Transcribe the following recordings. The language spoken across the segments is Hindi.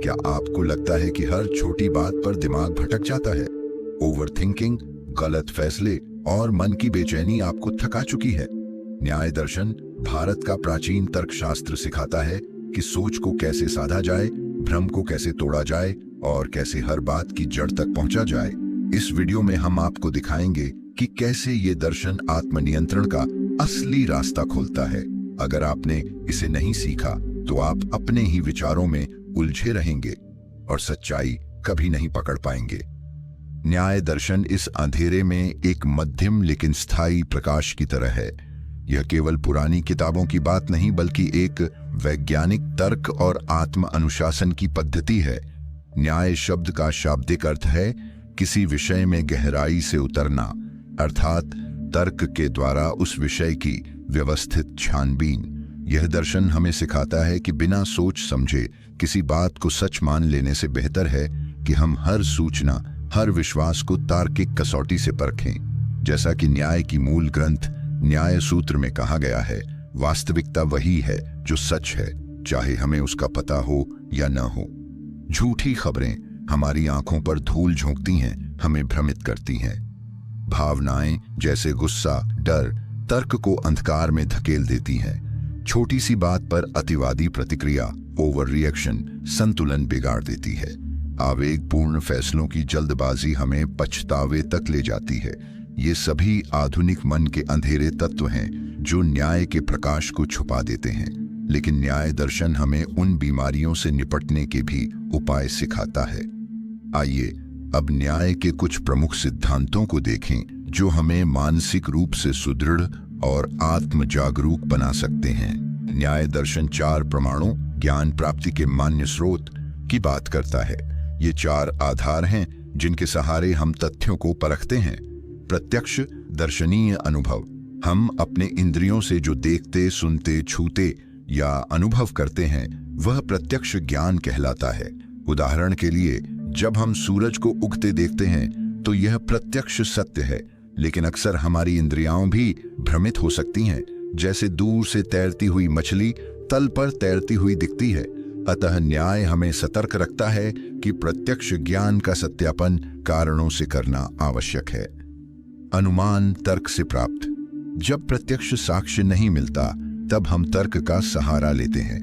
क्या आपको लगता है कि हर छोटी बात पर दिमाग भटक जाता है? ओवरथिंकिंग, गलत फैसले और मन की बेचैनी आपको थका चुकी है। न्याय दर्शन भारत का प्राचीन तर्कशास्त्र सिखाता है कि सोच को कैसे साधा जाए, भ्रम को कैसे तोड़ा जाए और कैसे हर बात की जड़ तक पहुंचा जाए। इस वीडियो में हम आपको दिखाएंगे कि कैसे ये दर्शन आत्मनियंत्रण का असली रास्ता खोलता है। अगर आपने इसे नहीं सीखा तो आप अपने ही विचारों में उलझे रहेंगे और सच्चाई कभी नहीं पकड़ पाएंगे। न्याय दर्शन इस अंधेरे में एक मध्यम लेकिन स्थायी प्रकाश की तरह है। यह केवल पुरानी किताबों की बात नहीं बल्कि एक वैज्ञानिक तर्क और आत्म अनुशासन की पद्धति है। न्याय शब्द का शाब्दिक अर्थ है किसी विषय में गहराई से उतरना, अर्थात तर्क के द्वारा उस विषय की व्यवस्थित छानबीन। यह दर्शन हमें सिखाता है कि बिना सोच समझे किसी बात को सच मान लेने से बेहतर है कि हम हर सूचना, हर विश्वास को तार्किक कसौटी से परखें। जैसा कि न्याय की मूल ग्रंथ न्याय सूत्र में कहा गया है, वास्तविकता वही है जो सच है, चाहे हमें उसका पता हो या न हो। झूठी खबरें हमारी आंखों पर धूल झोंकती हैं, हमें भ्रमित करती हैं। भावनाएं जैसे गुस्सा, डर तर्क को अंधकार में धकेल देती हैं। छोटी सी बात पर अतिवादी प्रतिक्रिया, ओवर रिएक्शन, संतुलन बिगाड़ देती है। आवेगपूर्ण फैसलों की जल्दबाजी हमें पछतावे तक ले जाती है। ये सभी आधुनिक मन के अंधेरे तत्व हैं जो न्याय के प्रकाश को छुपा देते हैं। लेकिन न्याय दर्शन हमें उन बीमारियों से निपटने के भी उपाय सिखाता है। आइए अब न्याय के कुछ प्रमुख सिद्धांतों को देखें जो हमें मानसिक रूप से सुदृढ़ और आत्म जागरूक बना सकते हैं। न्याय दर्शन 4 प्रमाणों, ज्ञान प्राप्ति के मान्य स्रोत की बात करता है। ये 4 आधार हैं जिनके सहारे हम तथ्यों को परखते हैं। प्रत्यक्ष दर्शनीय अनुभव, हम अपने इंद्रियों से जो देखते, सुनते, छूते या अनुभव करते हैं वह प्रत्यक्ष ज्ञान कहलाता है। उदाहरण के लिए, जब हम सूरज को उगते देखते हैं तो यह प्रत्यक्ष सत्य है, लेकिन अक्सर हमारी इंद्रियां भी भ्रमित हो सकती हैं। जैसे दूर से तैरती हुई मछली तल पर तैरती हुई दिखती है। अतः न्याय हमें सतर्क रखता है कि प्रत्यक्ष ज्ञान का सत्यापन कारणों से करना आवश्यक है। अनुमान तर्क से प्राप्त, जब प्रत्यक्ष साक्ष्य नहीं मिलता तब हम तर्क का सहारा लेते हैं।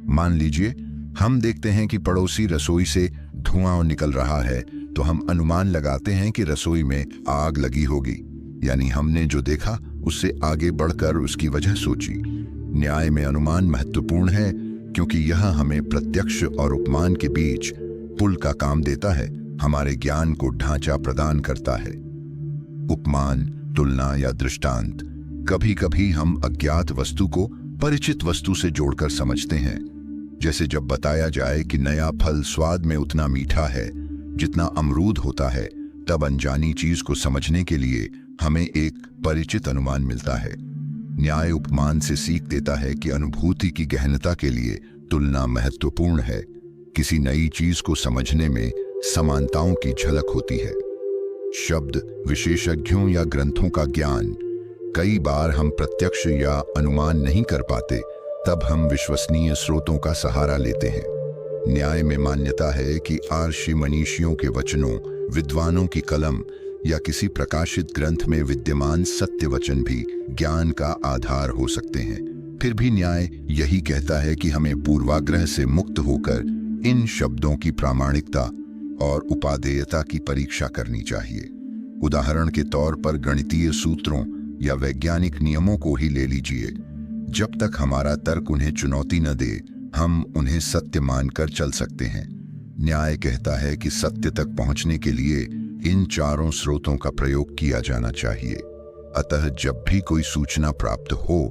मान लीजिए हम देखते हैं कि पड़ोसी रसोई से धुआं निकल रहा है, तो हम अनुमान लगाते हैं कि रसोई में आग लगी होगी। यानी हमने जो देखा उससे आगे बढ़कर उसकी वजह सोची। न्याय में अनुमान महत्वपूर्ण है क्योंकि यह हमें प्रत्यक्ष और उपमान के बीच पुल का काम देता है, हमारे ज्ञान को ढांचा प्रदान करता है। उपमान, तुलना या दृष्टांत, कभी कभी हम अज्ञात वस्तु को परिचित वस्तु से जोड़कर समझते हैं। जैसे जब बताया जाए कि नया फल स्वाद में उतना मीठा है जितना अमरूद होता है, तब अनजानी चीज को समझने के लिए हमें एक परिचित अनुमान मिलता है। न्याय उपमान से सीख देता है कि अनुभूति की गहनता के लिए तुलना महत्वपूर्ण है। किसी नई चीज को समझने में समानताओं की झलक होती है। शब्द, विशेषज्ञों या ग्रंथों का ज्ञान, कई बार हम प्रत्यक्ष या अनुमान नहीं कर पाते, तब हम विश्वसनीय स्रोतों का सहारा लेते हैं। न्याय में मान्यता है कि आर्षि मनीषियों के वचनों, विद्वानों की कलम या किसी प्रकाशित ग्रंथ में विद्यमान सत्य वचन भी ज्ञान का आधार हो सकते हैं। फिर भी न्याय यही कहता है कि हमें पूर्वाग्रह से मुक्त होकर इन शब्दों की प्रामाणिकता और उपादेयता की परीक्षा करनी चाहिए। उदाहरण के तौर पर गणितीय सूत्रों या वैज्ञानिक नियमों को ही ले लीजिए। जब तक हमारा तर्क उन्हें चुनौती न दे, हम उन्हें सत्य मानकर चल सकते हैं। न्याय कहता है कि सत्य तक पहुंचने के लिए इन 4 स्रोतों का प्रयोग किया जाना चाहिए। अतः जब भी कोई सूचना प्राप्त हो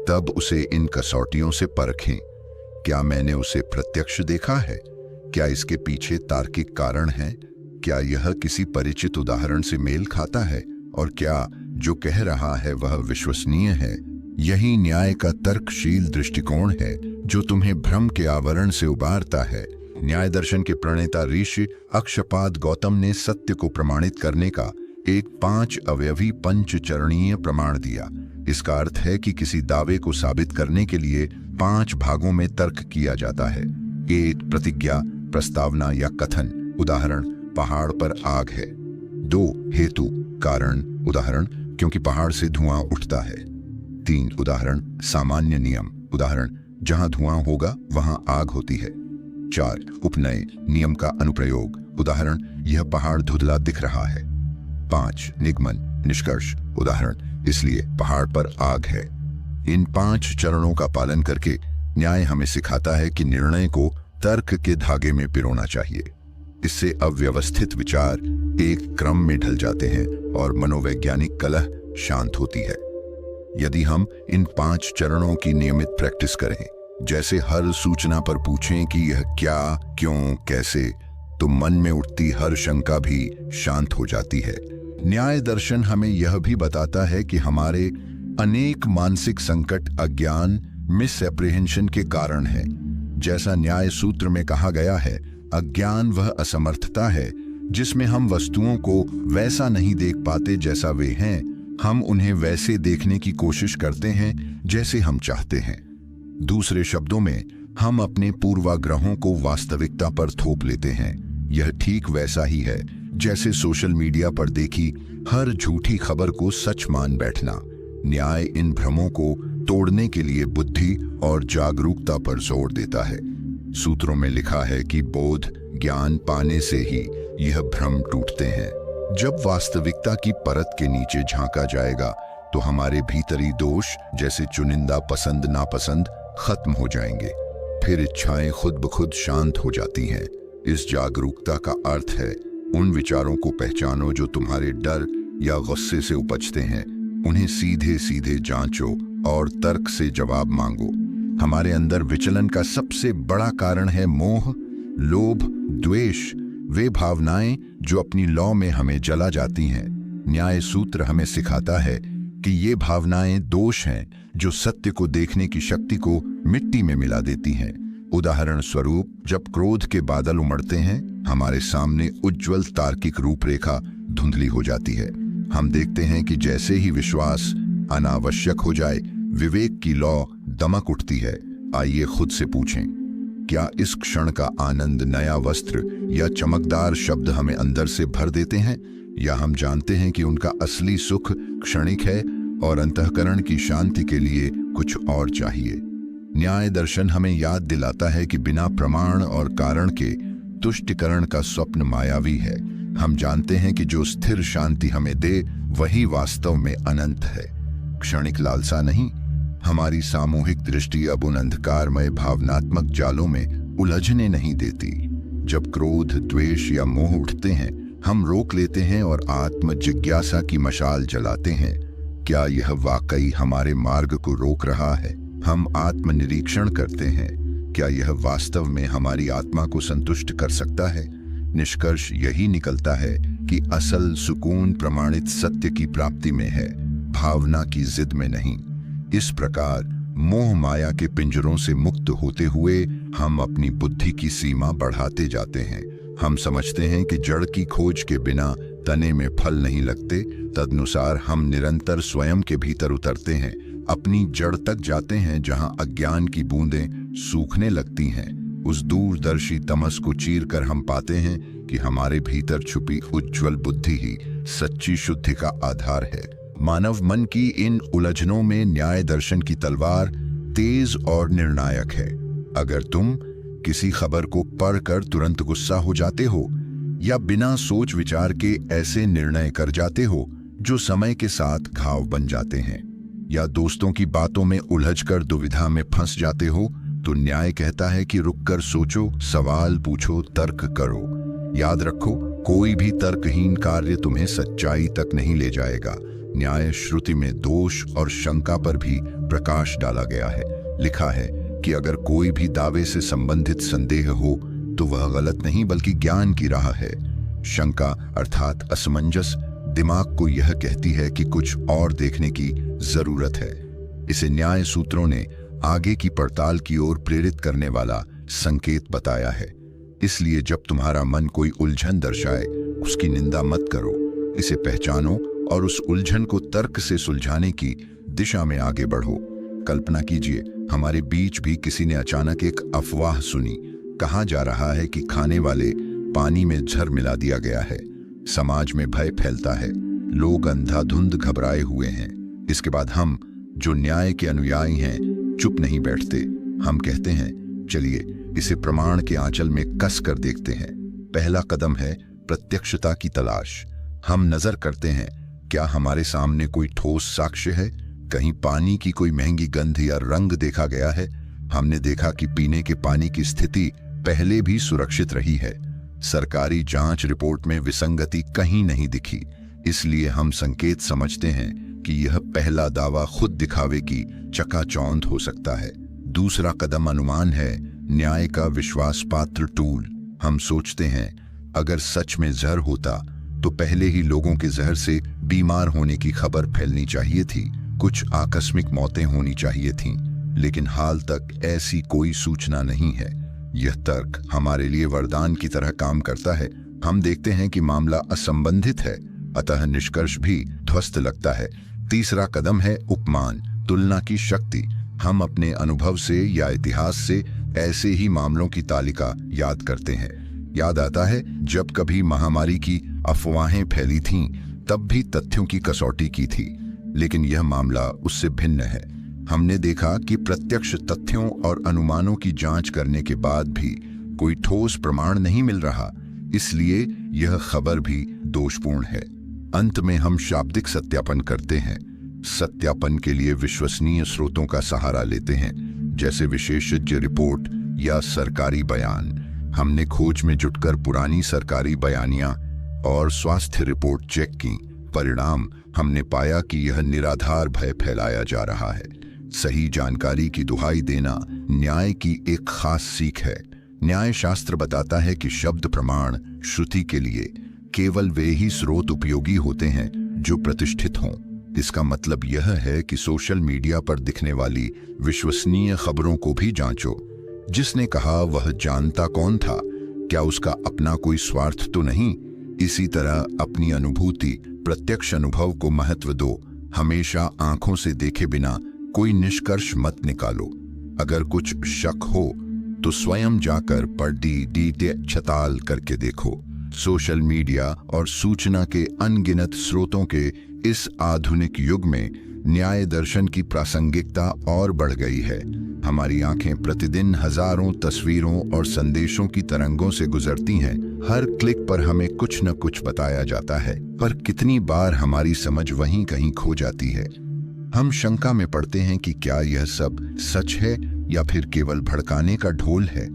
तब उसे इन कसौटियों से परखें। क्या मैंने उसे प्रत्यक्ष देखा है? क्या इसके पीछे तार्किक कारण है? क्या यह किसी परिचित उदाहरण से मेल खाता है? और क्या जो कह रहा है वह विश्वसनीय है? यही न्याय का तर्कशील दृष्टिकोण है जो तुम्हें भ्रम के आवरण से उबारता है। न्याय दर्शन के प्रणेता ऋषि अक्षपाद गौतम ने सत्य को प्रमाणित करने का एक 5 अवयवी पंचचरणीय प्रमाण दिया। इसका अर्थ है कि किसी दावे को साबित करने के लिए 5 भागों में तर्क किया जाता है। 1 प्रतिज्ञा, प्रस्तावना या कथन, उदाहरण पहाड़ पर आग है। 2 हेतु, कारण, उदाहरण क्योंकि पहाड़ से धुआं उठता है। 3 उदाहरण सामान्य नियम, उदाहरण जहां धुआं होगा वहां आग होती है। 4 उपनय, नियम का अनुप्रयोग, उदाहरण यह पहाड़ धुंधला दिख रहा है। 5 निगमन, निष्कर्ष, उदाहरण इसलिए पहाड़ पर आग है। इन 5 चरणों का पालन करके न्याय हमें सिखाता है कि निर्णय को तर्क के धागे में पिरोना चाहिए। इससे अव्यवस्थित विचार एक क्रम में ढल जाते हैं और मनोवैज्ञानिक कलह शांत होती है। यदि हम इन 5 चरणों की नियमित प्रैक्टिस करें, जैसे हर सूचना पर पूछें कि यह क्या, क्यों, कैसे, तो मन में उठती हर शंका भी शांत हो जाती है। न्याय दर्शन हमें यह भी बताता है कि हमारे अनेक मानसिक संकट अज्ञान, मिसएप्रिहेंशन के कारण है। जैसा न्याय सूत्र में कहा गया है, अज्ञान वह असमर्थता है जिसमें हम वस्तुओं को वैसा नहीं देख पाते जैसा वे हैं, हम उन्हें वैसे देखने की कोशिश करते हैं जैसे हम चाहते हैं। दूसरे शब्दों में, हम अपने पूर्वाग्रहों को वास्तविकता पर थोप लेते हैं। यह ठीक वैसा ही है जैसे सोशल मीडिया पर देखी हर झूठी खबर को सच मान बैठना। न्याय इन भ्रमों को तोड़ने के लिए बुद्धि और जागरूकता पर जोर देता है। सूत्रों में लिखा है कि बोध ज्ञान पाने से ही यह भ्रम टूटते हैं। जब वास्तविकता की परत के नीचे झांका जाएगा तो हमारे भीतरी दोष जैसे चुनिंदा पसंद नापसंद खत्म हो जाएंगे। फिर इच्छाएं खुद ब खुद शांत हो जाती हैं। इस जागरूकता का अर्थ है उन विचारों को पहचानो जो तुम्हारे डर या गुस्से से उपजते हैं। उन्हें सीधे सीधे जांचो और तर्क से जवाब मांगो। हमारे अंदर विचलन का सबसे बड़ा कारण है मोह, लोभ, द्वेष, वे भावनाएं जो अपनी लौ में हमें जला जाती हैं। न्याय सूत्र हमें सिखाता है कि ये भावनाएं दोष हैं जो सत्य को देखने की शक्ति को मिट्टी में मिला देती हैं। उदाहरण स्वरूप, जब क्रोध के बादल उमड़ते हैं, हमारे सामने उज्जवल तार्किक रूपरेखा धुंधली हो जाती है। हम देखते हैं कि जैसे ही विश्वास अनावश्यक हो जाए, विवेक की लौ दमक उठती है। आइए खुद से पूछें, क्या इस क्षण का आनंद नया वस्त्र या चमकदार शब्द हमें अंदर से भर देते हैं, या हम जानते हैं कि उनका असली सुख क्षणिक है और अंतःकरण की शांति के लिए कुछ और चाहिए। न्याय दर्शन हमें याद दिलाता है कि बिना प्रमाण और कारण के तुष्टिकरण का स्वप्न मायावी है। हम जानते हैं कि जो स्थिर शांति हमें दे वही वास्तव में अनंत है, क्षणिक लालसा नहीं। हमारी सामूहिक दृष्टि अब उन अंधकारमय भावनात्मक जालों में उलझने नहीं देती। जब क्रोध, द्वेष या मोह उठते हैं, हम रोक लेते हैं और आत्म जिज्ञासा की मशाल जलाते हैं। क्या यह वाकई हमारे मार्ग को रोक रहा है? हम आत्मनिरीक्षण करते हैं, क्या यह वास्तव में हमारी आत्मा को संतुष्ट कर सकता है? निष्कर्ष यही निकलता है कि असल सुकून प्रमाणित सत्य की प्राप्ति में है, भावना की जिद में नहीं। इस प्रकार मोह माया के पिंजरों से मुक्त होते हुए हम अपनी बुद्धि की सीमा बढ़ाते जाते हैं। हम समझते हैं कि जड़ की खोज के बिना तने में फल नहीं लगते। तदनुसार हम निरंतर स्वयं के भीतर उतरते हैं, अपनी जड़ तक जाते हैं जहां अज्ञान की बूंदें सूखने लगती हैं। उस दूरदर्शी तमस को चीरकर हम पाते हैं कि हमारे भीतर छुपी उज्जवल बुद्धि ही सच्ची शुद्धि का आधार है। मानव मन की इन उलझनों में न्याय दर्शन की तलवार तेज और निर्णायक है। अगर तुम किसी खबर को पढ़कर तुरंत गुस्सा हो जाते हो या बिना सोच विचार के ऐसे निर्णय कर जाते हो जो समय के साथ घाव बन जाते हैं, या दोस्तों की बातों में उलझकर दुविधा में फंस जाते हो, तो न्याय कहता है कि रुककर सोचो, सवाल पूछो, तर्क करो। याद रखो, कोई भी तर्कहीन कार्य तुम्हें सच्चाई तक नहीं ले जाएगा। न्याय श्रुति में दोष और शंका पर भी प्रकाश डाला गया है। लिखा है कि अगर कोई भी दावे से संबंधित संदेह हो तो वह गलत नहीं बल्कि ज्ञान की राह है। शंका अर्थात असमंजस दिमाग को यह कहती है कि कुछ और देखने की जरूरत है। इसे न्याय सूत्रों ने आगे की पड़ताल की ओर प्रेरित करने वाला संकेत बताया है। इसलिए जब तुम्हारा मन कोई उलझन दर्शाए, उसकी निंदा मत करो, इसे पहचानो और उस उलझन को तर्क से सुलझाने की दिशा में आगे बढ़ो। कल्पना कीजिए, हमारे बीच भी किसी ने अचानक एक अफवाह सुनी कहा जा रहा है कि खाने वाले पानी में जहर मिला दिया गया है। समाज में भय फैलता है, लोग अंधाधुंध घबराए हुए हैं। इसके बाद हम जो न्याय के अनुयायी हैं चुप नहीं बैठते। हम कहते हैं चलिए इसे प्रमाण के आंचल में कस कर देखते हैं। पहला कदम है प्रत्यक्षता की तलाश। हम नजर करते हैं, क्या हमारे सामने कोई ठोस साक्ष्य है? कहीं पानी की कोई महंगी गंध या रंग देखा गया है? हमने देखा कि पीने के पानी की स्थिति पहले भी सुरक्षित रही है। सरकारी जांच रिपोर्ट में विसंगति कहीं नहीं दिखी। इसलिए हम संकेत समझते हैं कि यह पहला दावा खुद दिखावे की चकाचौंध हो सकता है। दूसरा कदम अनुमान है, न्याय का विश्वास पात्र टूल। हम सोचते हैं अगर सच में जहर होता तो पहले ही लोगों के जहर से बीमार होने की खबर फैलनी चाहिए थी, कुछ आकस्मिक मौतें होनी चाहिए थीं, लेकिन हाल तक ऐसी कोई सूचना नहीं है। यह तर्क हमारे लिए वरदान की तरह काम करता है। हम देखते हैं कि मामला असंबंधित है, अतः निष्कर्ष भी ध्वस्त लगता है। तीसरा कदम है उपमान, तुलना की शक्ति। हम अपने अनुभव से या इतिहास से ऐसे ही मामलों की तालिका याद करते हैं। याद आता है जब कभी महामारी की अफवाहें फैली थीं, तब भी तथ्यों की कसौटी की थी, लेकिन यह मामला उससे भिन्न है। हमने देखा कि प्रत्यक्ष तथ्यों और अनुमानों की जांच करने के बाद भी कोई ठोस प्रमाण नहीं मिल रहा, इसलिए यह खबर भी दोषपूर्ण है। अंत में हम शाब्दिक सत्यापन करते हैं। सत्यापन के लिए विश्वसनीय स्रोतों का सहारा लेते हैं, जैसे विशेषज्ञ रिपोर्ट या सरकारी बयान। हमने खोज में जुटकर पुरानी सरकारी बयानियां और स्वास्थ्य रिपोर्ट चेक की। परिणाम हमने पाया कि यह निराधार भय फैलाया जा रहा है। सही जानकारी की दुहाई देना न्याय की एक खास सीख है। न्याय शास्त्र बताता है कि शब्द प्रमाण श्रुति के लिए केवल वे ही स्रोत उपयोगी होते हैं जो प्रतिष्ठित हों। इसका मतलब यह है कि सोशल मीडिया पर दिखने वाली विश्वसनीय खबरों को भी जांचो। जिसने कहा वह जानता कौन था? क्या उसका अपना कोई स्वार्थ तो नहीं? इसी तरह अपनी अनुभूति, प्रत्यक्ष अनुभव को महत्व दो। हमेशा आंखों से देखे बिना कोई निष्कर्ष मत निकालो। अगर कुछ शक हो तो स्वयं जाकर पढ़ी छताल करके देखो। सोशल मीडिया और सूचना के अनगिनत स्रोतों के इस आधुनिक युग में न्याय दर्शन की प्रासंगिकता और बढ़ गई है। हमारी आंखें प्रतिदिन हजारों तस्वीरों और संदेशों की तरंगों से गुजरती हैं। हर क्लिक पर हमें कुछ न कुछ बताया जाता है, पर कितनी बार हमारी समझ वहीं कहीं खो जाती है। हम शंका में पड़ते हैं कि क्या यह सब सच है या फिर केवल भड़काने का ढोल है।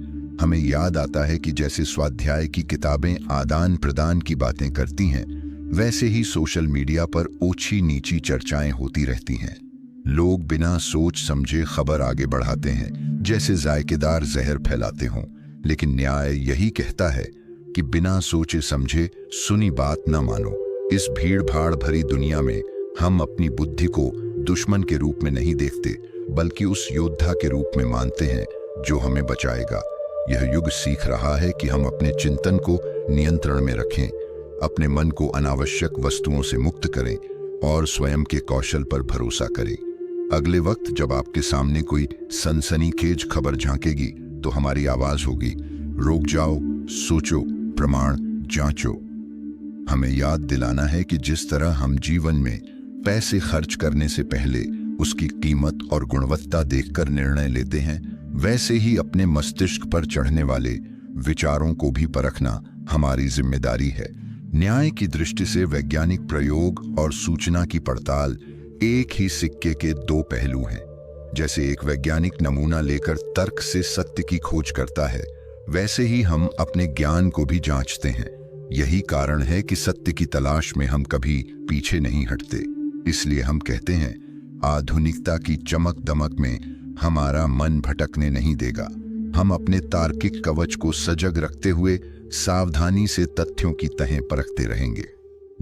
हमें याद आता है कि जैसे स्वाध्याय की किताबें आदान प्रदान की बातें करती हैं, वैसे ही सोशल मीडिया पर ऊंची नीची चर्चाएं होती रहती हैं। लोग बिना सोच समझे खबर आगे बढ़ाते हैं, जैसे जायकेदार जहर फैलाते हों। लेकिन न्याय यही कहता है कि बिना सोचे समझे सुनी बात न मानो। इस भीड़ भाड़ भरी दुनिया में हम अपनी बुद्धि को दुश्मन के रूप में नहीं देखते, बल्कि उस योद्धा के रूप में मानते हैं जो हमें बचाएगा। यह युग सीख रहा है कि हम अपने चिंतन को नियंत्रण में रखें, अपने मन को अनावश्यक वस्तुओं से मुक्त करें और स्वयं के कौशल पर भरोसा करें। अगले वक्त जब आपके सामने कोई सनसनीखेज खबर झांकेगी तो हमारी आवाज होगी, रुक जाओ, सोचो, प्रमाण जांचो। हमें याद दिलाना है कि जिस तरह हम जीवन में पैसे खर्च करने से पहले उसकी कीमत और गुणवत्ता देखकर निर्णय लेते हैं, वैसे ही अपने मस्तिष्क पर चढ़ने वाले विचारों को भी परखना हमारी जिम्मेदारी है। न्याय की दृष्टि से वैज्ञानिक प्रयोग और सूचना की पड़ताल एक ही सिक्के के दो पहलू हैं। जैसे एक वैज्ञानिक नमूना लेकर तर्क से सत्य की खोज करता है, वैसे ही हम अपने ज्ञान को भी जांचते हैं। यही कारण है कि सत्य की तलाश में हम कभी पीछे नहीं हटते। इसलिए हम कहते हैं, आधुनिकता की चमक दमक में हमारा मन भटकने नहीं देगा। हम अपने तार्किक कवच को सजग रखते हुए सावधानी से तथ्यों की तहें परखते रहेंगे।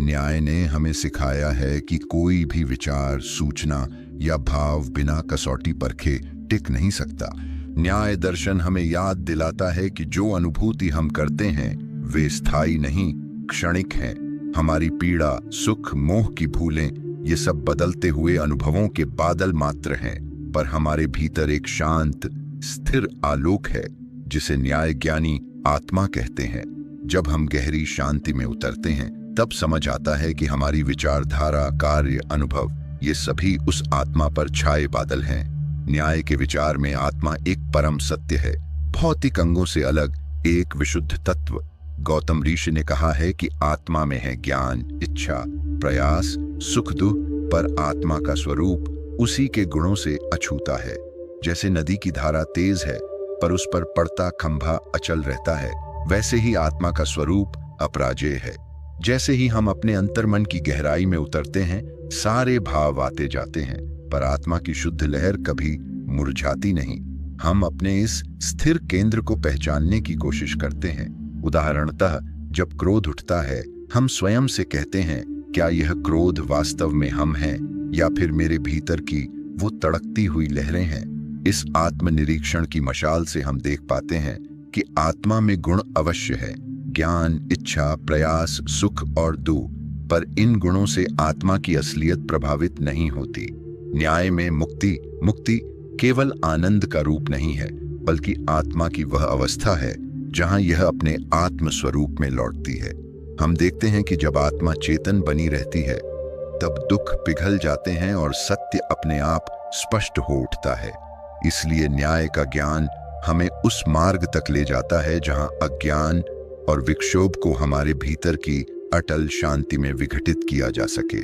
न्याय ने हमें सिखाया है कि कोई भी विचार, सूचना या भाव बिना कसौटी परखे टिक नहीं सकता। न्याय दर्शन हमें याद दिलाता है कि जो अनुभूति हम करते हैं वे स्थायी नहीं, क्षणिक हैं। हमारी पीड़ा, सुख, मोह की भूलें, ये सब बदलते हुए अनुभवों के बादल मात्र हैं, पर हमारे भीतर एक शांत, स्थिर आलोक है जिसे न्याय ज्ञानी आत्मा कहते हैं। जब हम गहरी शांति में उतरते हैं तब समझ आता है कि हमारी विचारधारा, कार्य, अनुभव ये सभी उस आत्मा पर छाए बादल हैं। न्याय के विचार में आत्मा एक परम सत्य है, भौतिक अंगों से अलग एक विशुद्ध तत्व। गौतम ऋषि ने कहा है कि आत्मा में है ज्ञान, इच्छा, प्रयास, सुख दुख, पर आत्मा का स्वरूप उसी के गुणों से अछूता है। जैसे नदी की धारा तेज है पर उस पर पड़ता खंभा अचल रहता है, वैसे ही आत्मा का स्वरूप अपराजेय है। जैसे ही हम अपने अंतर्मन की गहराई में उतरते हैं, सारे भाव आते जाते हैं, पर आत्मा की शुद्ध लहर कभी मुरझाती नहीं। हम अपने इस स्थिर केंद्र को पहचानने की कोशिश करते हैं। उदाहरणतः जब क्रोध उठता है, हम स्वयं से कहते हैं, क्या यह क्रोध वास्तव में हम हैं या फिर मेरे भीतर की वो तड़कती हुई लहरें हैं? इस आत्मनिरीक्षण की मशाल से हम देख पाते हैं कि आत्मा में गुण अवश्य है, ज्ञान, इच्छा, प्रयास, सुख और दुख, पर इन गुणों से आत्मा की असलियत प्रभावित नहीं होती। न्याय में मुक्ति केवल आनंद का रूप नहीं है, बल्कि आत्मा की वह अवस्था है जहां यह अपने आत्म स्वरूप में लौटती है। हम देखते हैं कि जब आत्मा चेतन बनी रहती है तब दुख पिघल जाते हैं और सत्य अपने आप स्पष्ट हो उठता है। इसलिए न्याय का ज्ञान हमें उस मार्ग तक ले जाता है जहां अज्ञान और विक्षोभ को हमारे भीतर की अटल शांति में विघटित किया जा सके।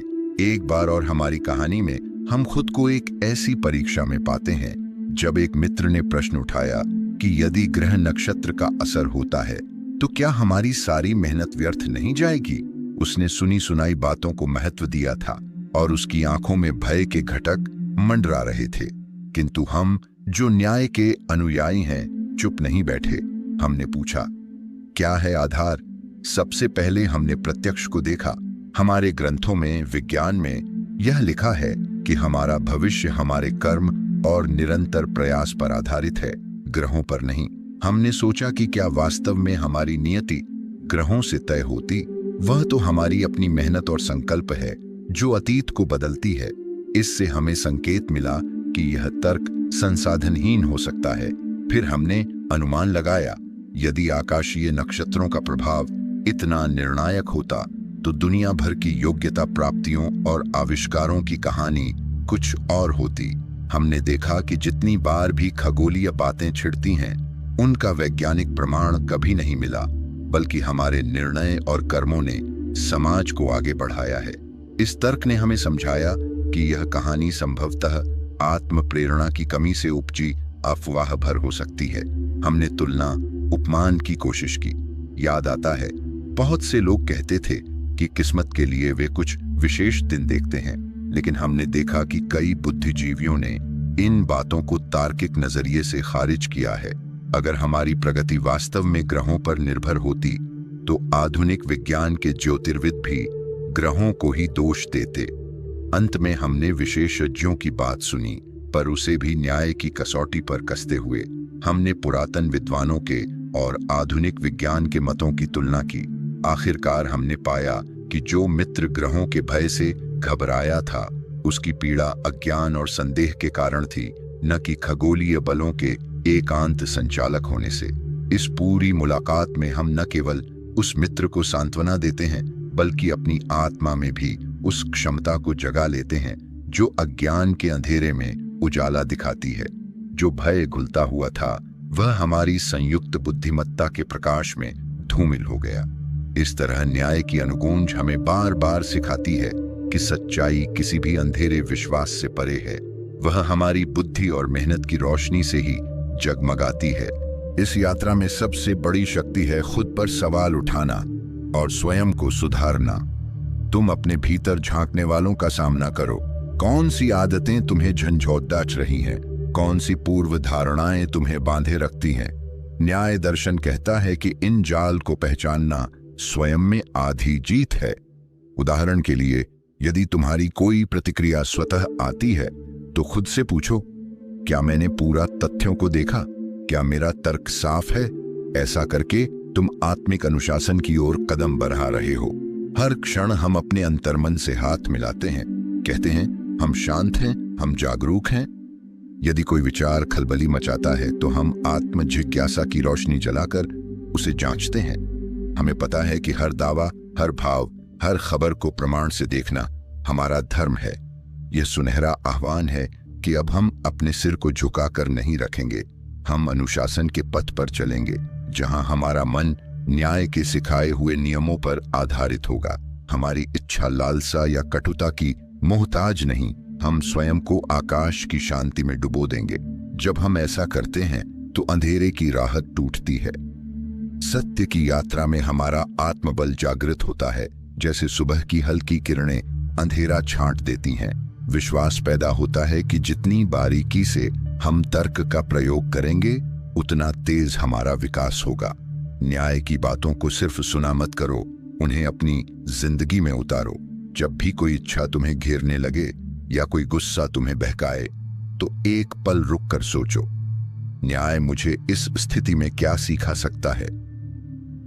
एक बार और हमारी कहानी में हम खुद को एक ऐसी परीक्षा में पाते हैं जब एक मित्र ने प्रश्न उठाया कि यदि ग्रह नक्षत्र का असर होता है तो क्या हमारी सारी मेहनत व्यर्थ नहीं जाएगी? उसने सुनी सुनाई बातों को महत्व दिया था और उसकी आंखों में भय के घटक मंडरा रहे थे। किंतु हम जो न्याय के अनुयायी हैं, चुप नहीं बैठे। हमने पूछा, क्या है आधार? सबसे पहले हमने प्रत्यक्ष को देखा। हमारे ग्रंथों में, विज्ञान में यह लिखा है कि हमारा भविष्य हमारे कर्म और निरंतर प्रयास पर आधारित है, ग्रहों पर नहीं। हमने सोचा कि क्या वास्तव में हमारी नियति ग्रहों से तय होती? वह तो हमारी अपनी मेहनत और संकल्प है जो अतीत को बदलती है। इससे हमें संकेत मिला कि यह तर्क संसाधनहीन हो सकता है। फिर हमने अनुमान लगाया, यदि आकाशीय नक्षत्रों का प्रभाव इतना निर्णायक होता तो दुनिया भर की योग्यता, प्राप्तियों और आविष्कारों की कहानी कुछ और होती। हमने देखा कि जितनी बार भी खगोलीय बातें छिड़ती हैं, उनका वैज्ञानिक प्रमाण कभी नहीं मिला, बल्कि हमारे निर्णय और कर्मों ने समाज को आगे बढ़ाया है। इस तर्क ने हमें समझाया कि यह कहानी संभवतः आत्म प्रेरणा की कमी से उपजी अफवाह भर हो सकती है। हमने तुलना, उपमान की कोशिश की। याद आता है, बहुत से लोग कहते थे कि किस्मत के लिए वे कुछ विशेष दिन देखते हैं, लेकिन हमने देखा कि कई बुद्धिजीवियों ने इन बातों को तार्किक नजरिए से खारिज किया है। अगर हमारी प्रगति वास्तव में ग्रहों पर निर्भर होती तो आधुनिक विज्ञान के ज्योतिर्विद भी ग्रहों को ही दोष देते। अंत में हमने विशेषज्ञों की बात सुनी, पर उसे भी न्याय की कसौटी पर कसते हुए हमने पुरातन विद्वानों के और आधुनिक विज्ञान के मतों की तुलना की। आखिरकार हमने पाया कि जो मित्र ग्रहों के भय से घबराया था, उसकी पीड़ा अज्ञान और संदेह के कारण थी, न कि खगोलीय बलों के एकांत संचालक होने से। इस पूरी मुलाकात में हम न केवल उस मित्र को सांत्वना देते हैं, बल्कि अपनी आत्मा में भी उस क्षमता को जगा लेते हैं जो अज्ञान के अंधेरे में उजाला दिखाती है। जो भय घुलता हुआ था, वह हमारी संयुक्त बुद्धिमत्ता के प्रकाश में धूमिल हो गया। इस तरह न्याय की अनुगूंज हमें बार बार सिखाती है कि सच्चाई किसी भी अंधेरे विश्वास से परे है। वह हमारी बुद्धि और मेहनत की रोशनी से ही जगमगाती है। इस यात्रा में सबसे बड़ी शक्ति है खुद पर सवाल उठाना और स्वयं को सुधारना। तुम अपने भीतर झांकने वालों का सामना करो। कौन सी आदतें तुम्हें झंझोड़दाच रही हैं? कौन सी पूर्व धारणाएं तुम्हें बांधे रखती हैं? न्याय दर्शन कहता है कि इन जाल को पहचानना स्वयं में आधी जीत है। उदाहरण के लिए, यदि तुम्हारी कोई प्रतिक्रिया स्वतः आती है तो खुद से पूछो, क्या मैंने पूरा तथ्यों को देखा? क्या मेरा तर्क साफ है? ऐसा करके तुम आत्मिक अनुशासन की ओर कदम बढ़ा रहे हो। हर क्षण हम अपने अंतर्मन से हाथ मिलाते हैं, कहते हैं हम शांत हैं, हम जागरूक हैं। यदि कोई विचार खलबली मचाता है तो हम आत्म जिज्ञासा की रोशनी जलाकर उसे जांचते हैं। हमें पता है कि हर दावा, हर भाव, हर खबर को प्रमाण से देखना हमारा धर्म है। यह सुनहरा आह्वान है कि अब हम अपने सिर को झुकाकर नहीं रखेंगे। हम अनुशासन के पथ पर चलेंगे, जहां हमारा मन न्याय के सिखाए हुए नियमों पर आधारित होगा। हमारी इच्छा लालसा या कटुता की मोहताज नहीं, हम स्वयं को आकाश की शांति में डुबो देंगे। जब हम ऐसा करते हैं तो अंधेरे की राहत टूटती है। सत्य की यात्रा में हमारा आत्मबल जागृत होता है, जैसे सुबह की हल्की किरणें अंधेरा छांट देती हैं। विश्वास पैदा होता है कि जितनी बारीकी से हम तर्क का प्रयोग करेंगे, उतना तेज हमारा विकास होगा। न्याय की बातों को सिर्फ सुना मत करो, उन्हें अपनी जिंदगी में उतारो। जब भी कोई इच्छा तुम्हें घेरने लगे या कोई गुस्सा तुम्हें बहकाए, तो एक पल रुक कर सोचो, न्याय मुझे इस स्थिति में क्या सिखा सकता है।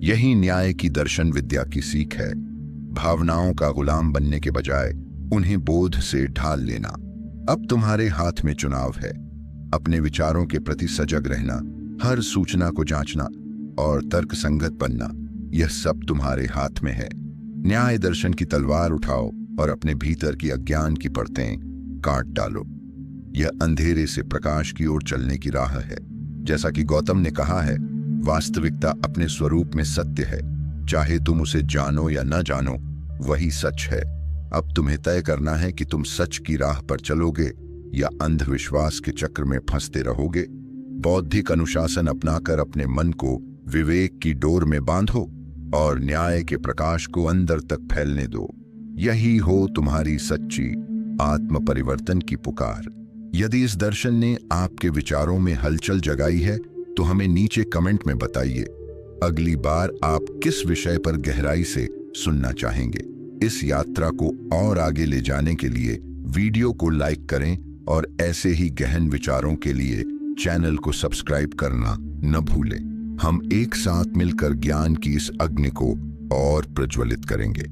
यही न्याय की दर्शन विद्या की सीख है। भावनाओं का गुलाम बनने के बजाय उन्हें बोध से ढाल लेना। अब तुम्हारे हाथ में चुनाव है। अपने विचारों के प्रति सजग रहना, हर सूचना को जांचना और तर्कसंगत बनना, यह सब तुम्हारे हाथ में है। न्याय दर्शन की तलवार उठाओ और अपने भीतर की अज्ञान की परतें काट डालो। यह अंधेरे से प्रकाश की ओर चलने की राह है। जैसा कि गौतम ने कहा है, वास्तविकता अपने स्वरूप में सत्य है। चाहे तुम उसे जानो या न जानो, वही सच है। अब तुम्हें तय करना है कि तुम सच की राह पर चलोगे या अंधविश्वास के चक्र में फंसते रहोगे। बौद्धिक अनुशासन अपनाकर अपने मन को विवेक की डोर में बांधो और न्याय के प्रकाश को अंदर तक फैलने दो। यही हो तुम्हारी सच्ची आत्म परिवर्तन की पुकार। यदि इस दर्शन ने आपके विचारों में हलचल जगाई है तो हमें नीचे कमेंट में बताइए। अगली बार आप किस विषय पर गहराई से सुनना चाहेंगे। इस यात्रा को और आगे ले जाने के लिए वीडियो को लाइक करें और ऐसे ही गहन विचारों के लिए चैनल को सब्सक्राइब करना न भूलें। हम एक साथ मिलकर ज्ञान की इस अग्नि को और प्रज्वलित करेंगे।